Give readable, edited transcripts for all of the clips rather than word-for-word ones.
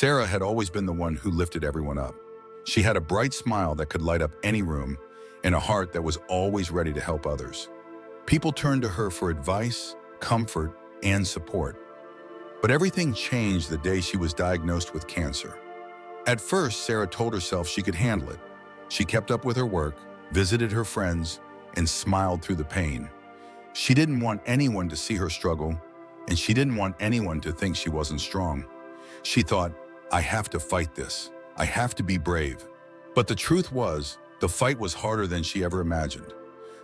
Sarah had always been the one who lifted everyone up. She had a bright smile that could light up any room and a heart that was always ready to help others. People turned to her for advice, comfort, and support. But everything changed the day she was diagnosed with cancer. At first, Sarah told herself she could handle it. She kept up with her work, visited her friends, and smiled through the pain. She didn't want anyone to see her struggle, and she didn't want anyone to think she wasn't strong. She thought, I have to fight this. I have to be brave. But the truth was, the fight was harder than she ever imagined.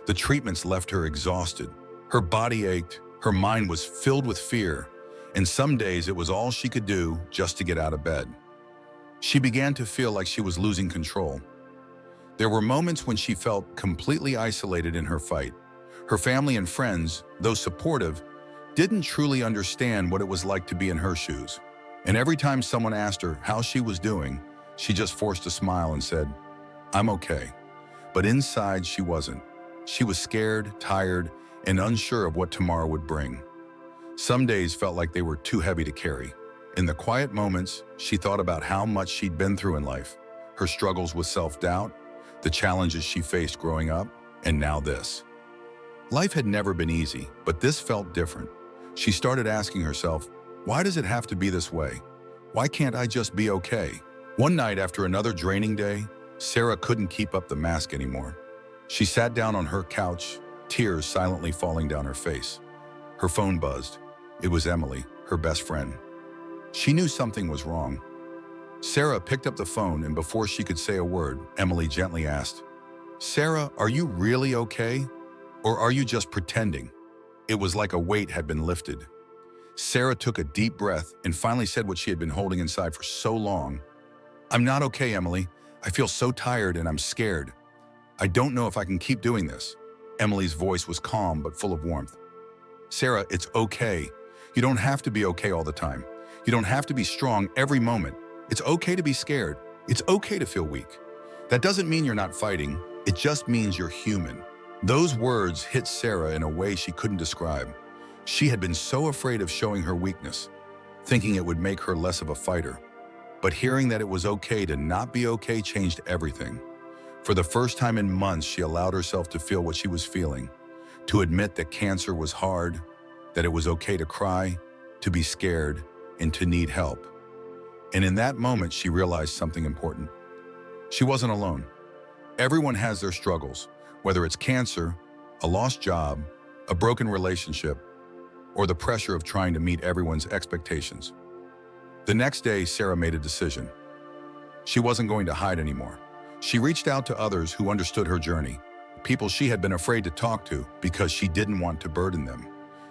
The treatments left her exhausted. Her body ached, her mind was filled with fear, and some days it was all she could do just to get out of bed. She began to feel like she was losing control. There were moments when she felt completely isolated in her fight. Her family and friends, though supportive, didn't truly understand what it was like to be in her shoes. And every time someone asked her how she was doing, she just forced a smile and said, I'm okay. But inside, she wasn't. She was scared, tired, and unsure of what tomorrow would bring. Some days felt like they were too heavy to carry. In the quiet moments, she thought about how much she'd been through in life, her struggles with self-doubt, the challenges she faced growing up, and now this. Life had never been easy, but this felt different. She started asking herself, why does it have to be this way? Why can't I just be okay? One night after another draining day, Sarah couldn't keep up the mask anymore. She sat down on her couch, tears silently falling down her face. Her phone buzzed. It was Emily, her best friend. She knew something was wrong. Sarah picked up the phone, and before she could say a word, Emily gently asked, Sarah, are you really okay? Or are you just pretending? It was like a weight had been lifted. Sarah took a deep breath and finally said what she had been holding inside for so long. I'm not okay, Emily. I feel so tired and I'm scared. I don't know if I can keep doing this. Emily's voice was calm but full of warmth. Sarah, it's okay. You don't have to be okay all the time. You don't have to be strong every moment. It's okay to be scared. It's okay to feel weak. That doesn't mean you're not fighting. It just means you're human. Those words hit Sarah in a way she couldn't describe. She had been so afraid of showing her weakness, thinking it would make her less of a fighter. But hearing that it was okay to not be okay changed everything. For the first time in months, she allowed herself to feel what she was feeling, to admit that cancer was hard, that it was okay to cry, to be scared, and to need help. And in that moment, she realized something important. She wasn't alone. Everyone has their struggles, whether it's cancer, a lost job, a broken relationship, or the pressure of trying to meet everyone's expectations. The next day, Sarah made a decision. She wasn't going to hide anymore. She reached out to others who understood her journey, people she had been afraid to talk to because she didn't want to burden them.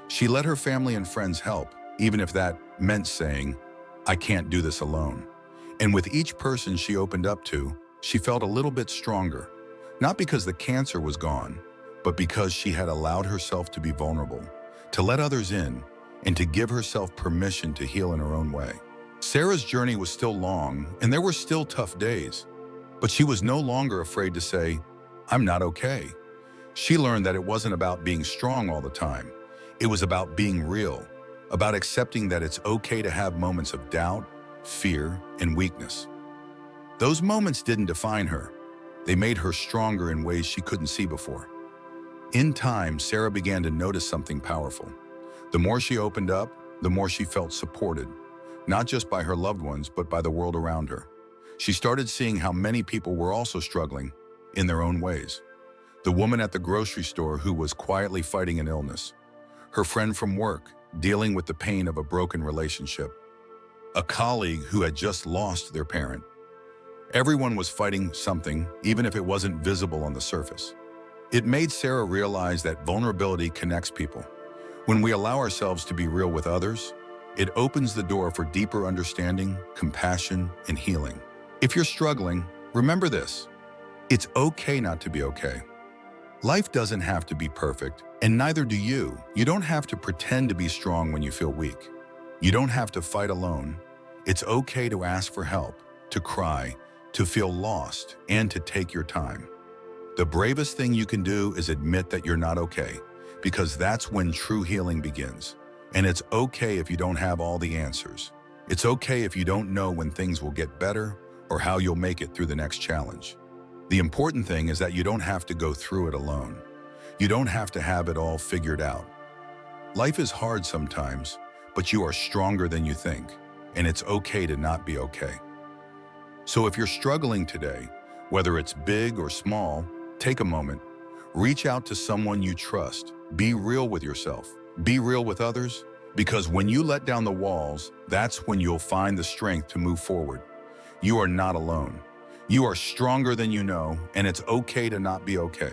She let her family and friends help, even if that meant saying, I can't do this alone. And with each person she opened up to, she felt a little bit stronger, not because the cancer was gone, but because she had allowed herself to be vulnerable, to let others in, and to give herself permission to heal in her own way. Sarah's journey was still long, and there were still tough days, but she was no longer afraid to say, I'm not okay. She learned that it wasn't about being strong all the time. It was about being real, about accepting that it's okay to have moments of doubt, fear, and weakness. Those moments didn't define her. They made her stronger in ways she couldn't see before. In time, Sarah began to notice something powerful. The more she opened up, the more she felt supported, not just by her loved ones, but by the world around her. She started seeing how many people were also struggling in their own ways. The woman at the grocery store who was quietly fighting an illness, her friend from work dealing with the pain of a broken relationship, a colleague who had just lost their parent. Everyone was fighting something, even if it wasn't visible on the surface. It made Sarah realize that vulnerability connects people. When we allow ourselves to be real with others, it opens the door for deeper understanding, compassion, and healing. If you're struggling, remember this: it's okay not to be okay. Life doesn't have to be perfect, and neither do you. You don't have to pretend to be strong when you feel weak. You don't have to fight alone. It's okay to ask for help, to cry, to feel lost, and to take your time. The bravest thing you can do is admit that you're not okay, because that's when true healing begins. And it's okay if you don't have all the answers. It's okay if you don't know when things will get better or how you'll make it through the next challenge. The important thing is that you don't have to go through it alone. You don't have to have it all figured out. Life is hard sometimes, but you are stronger than you think, and it's okay to not be okay. So if you're struggling today, whether it's big or small, take a moment. Reach out to someone you trust. Be real with yourself. Be real with others, because when you let down the walls, that's when you'll find the strength to move forward. You are not alone. You are stronger than you know, and it's okay to not be okay.